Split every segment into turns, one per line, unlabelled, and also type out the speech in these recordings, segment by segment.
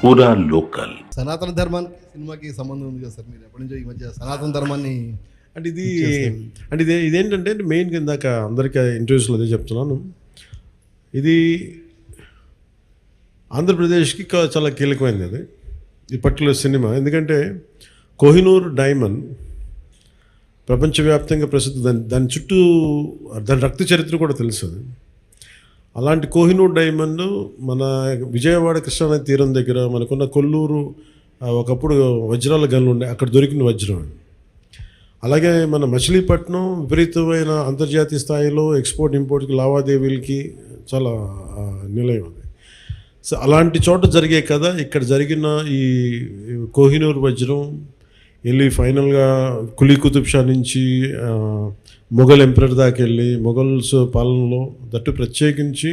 పూరా లోకల్.
సనాతన ధర్మానికి సినిమాకి సంబంధం ఉంది కదా సార్, మీరు ఎప్పటి నుంచో ఈ మధ్య సనాతన ధర్మాన్ని
అంటే ఇదేంటంటే మెయిన్గా ఇందాక అందరికీ ఇంటర్వ్యూస్లో అదే చెప్తున్నాను, ఇది ఆంధ్రప్రదేశ్కి చాలా కీలకమైనది అది ఈ పర్టికులర్ సినిమా. ఎందుకంటే కోహినూర్ డైమండ్ ప్రపంచవ్యాప్తంగా ప్రసిద్ధి, దాని చుట్టూ దాని రక్త చరిత్ర కూడా తెలుసు అది. అలాంటి కోహినూర్ డైమండ్ మన విజయవాడ కృష్ణానది తీరం దగ్గర మనకున్న కొల్లూరు ఒకప్పుడు వజ్రాల గనులు ఉండే అక్కడ దొరికిన వజ్రం. అలాగే మన మచిలీపట్నం విపరీతమైన అంతర్జాతీయ స్థాయిలో ఎక్స్పోర్ట్ ఇంపోర్ట్కి లావాదేవీలకి చాలా నిలయం అది. సో అలాంటి చోట జరిగే కదా ఇక్కడ జరిగిన ఈ కోహినూర్ వజ్రం వెళ్ళి ఫైనల్గా కులీ కుతుబ్ షా నుంచి మొఘల్ ఎంపరర్ దాకా వెళ్ళి మొఘల్స్ పాలనలో దట్టు ప్రత్యేకించి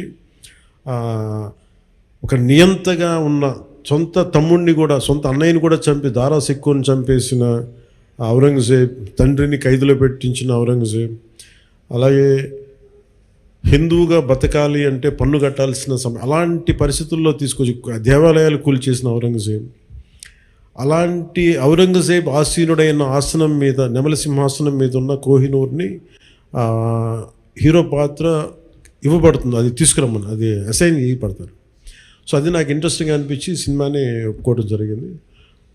ఒక నియంతగా ఉన్న సొంత తమ్ముడిని కూడా సొంత అన్నయ్యని కూడా చంపి దారా సిక్కుని చంపేసిన ఔరంగజేబ్, తండ్రిని ఖైదులో పెట్టించిన ఔరంగజేబ్, అలాగే హిందువుగా బతకాలి అంటే పన్ను కట్టాల్సిన అలాంటి పరిస్థితుల్లో తీసుకొచ్చి దేవాలయాలు కూల్చేసిన ఔరంగజేబ్, అలాంటి ఔరంగజేబ్ ఆసీనుడైన ఆసనం మీద నెమలి సింహాసనం మీద ఉన్న కోహినూర్ని హీరో పాత్ర ఇవ్వబడుతుంది, అది తీసుకురమ్మని అది అసైన్ చేయబడతారు. సో అది నాకు ఇంట్రెస్టింగ్గా అనిపించి సినిమాని ఒప్పుకోవడం జరిగింది.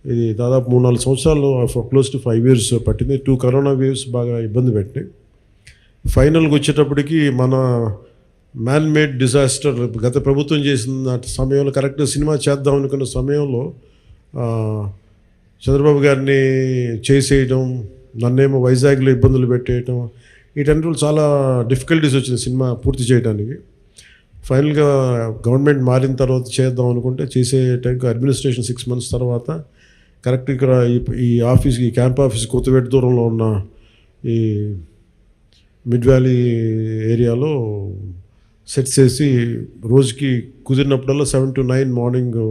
ఇది దాదాపు 3-4 సంవత్సరాలు క్లోజ్ టు 5 years పట్టింది. 2 కరోనా వేవ్స్ బాగా ఇబ్బంది పెట్టినాయి. ఫైనల్గా వచ్చేటప్పటికి మన మ్యాన్ మేడ్ డిజాస్టర్ గత ప్రభుత్వం చేసిన సమయంలో కరెక్ట్గా సినిమా చేద్దాం అనుకున్న సమయంలో చంద్రబాబు గారిని చేసేయడం, నన్నేమో వైజాగ్లో ఇబ్బందులు పెట్టేయటం, వీటన్నిటిలో చాలా డిఫికల్టీస్ వచ్చింది సినిమా పూర్తి చేయడానికి. ఫైనల్గా గవర్నమెంట్ మారిన తర్వాత చేద్దాం అనుకుంటే చేసే టైంకి అడ్మినిస్ట్రేషన్ 6 months తర్వాత కరెక్ట్ ఇక్కడ ఈ ఆఫీస్కి ఈ క్యాంప్ ఆఫీస్ కొత్తపేట దూరంలో ఉన్న ఈ మిడ్ వ్యాలీ ఏరియాలో సెట్ చేసి రోజుకి కుదిరినప్పుడల్లా 7 to 9 మార్నింగ్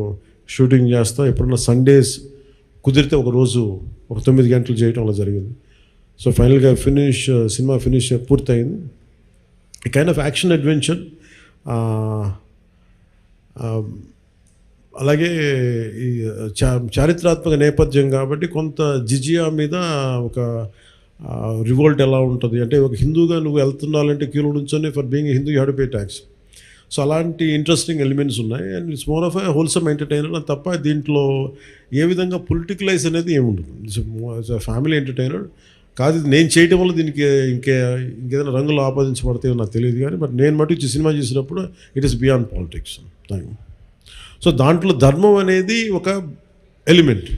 షూటింగ్ చేస్తాం. ఎప్పుడన్నా సండేస్ కుదిరితే ఒక రోజు ఒక 9 గంటలు చేయటం అలా జరిగింది. సో ఫైనల్గా సినిమా ఫినిష్ పూర్తయింది. ఈ కైండ్ ఆఫ్ యాక్షన్ అడ్వెంచర్, అలాగే ఈ చారిత్రాత్మక నేపథ్యం కాబట్టి కొంత జిజియా మీద ఒక రివోల్ట్ ఎలా ఉంటుంది అంటే, ఒక హిందూగా నువ్వు వెళ్తున్నాలంటే క్యూలో నుంచొని for being Hindu you have to pay tax. So అలాంటి ఇంట్రెస్టింగ్ ఎలిమెంట్స్ ఉన్నాయి. And it's more of a wholesome entertainer తప్ప దీంట్లో ఏ విధంగా పొలిటికలైజ్ అనేది ఏముండదు. ఇట్స్ ఫ్యామిలీ ఎంటర్టైనర్ కాదు. ఇది నేను చేయటం వల్ల దీనికి ఇంకేదైనా రంగులు ఆపాదించబడతాయో నాకు తెలియదు కానీ, బట్ నేను మటు సినిమా చేసినప్పుడు it is beyond politics. So దాంట్లో ధర్మం అనేది ఒక ఎలిమెంట్.